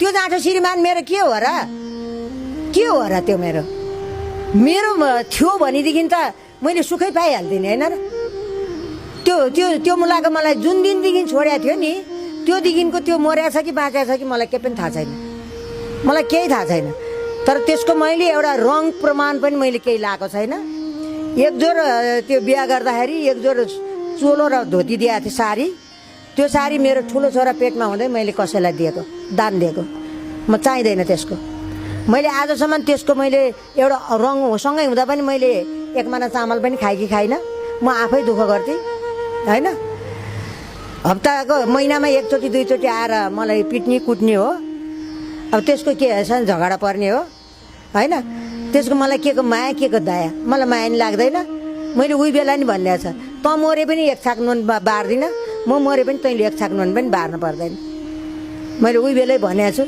त्यो जाँठो श्रीमान मेरो के हो र त्यो मेरो थियो भनेदेखि त मैले सुखै पाइहाल्थेँ नि होइन र त्यो मुलाको मलाई जुन दिनदेखि छोडेको थियो नि त्योदेखिको त्यो मर्या छ कि बाँचेको छ कि मलाई केही पनि थाहा छैन मलाई केही थाहा छैन तर त्यसको मैले एउटा रङ प्रमाण पनि मैले केही लाएको छैन एक जोर त्यो बिहा गर्दाखेरि एक जोर चोलो र धोती दिएको थियो साडी त्यो साडी मेरो ठुलो छोरा पेटमा हुँदै मैले कसैलाई दिएको दान दिएको म चाहिँदैन त्यसको मैले आजसम्म त्यसको मैले एउटा रङ सँगै हुँदा पनि मैले एक माना चामल पनि खाएँ कि खाइनँ म आफै दुःख गर्थेँ होइन हप्ताको महिनामा एकचोटि दुईचोटि आएर मलाई पिट्ने कुट्ने हो अब त्यसको के छ झगडा पर्ने हो होइन त्यसको मलाई के को माया के को दया मलाई माया नि लाग्दैन मैले उही बेला नि भन्ने छ त मरे पनि एक छाक नुन बार्दिनँ म मरे पनि तैँले एक छाक नुन पनि बार्नु पर्दैन मैले उही बेलै भनेको छु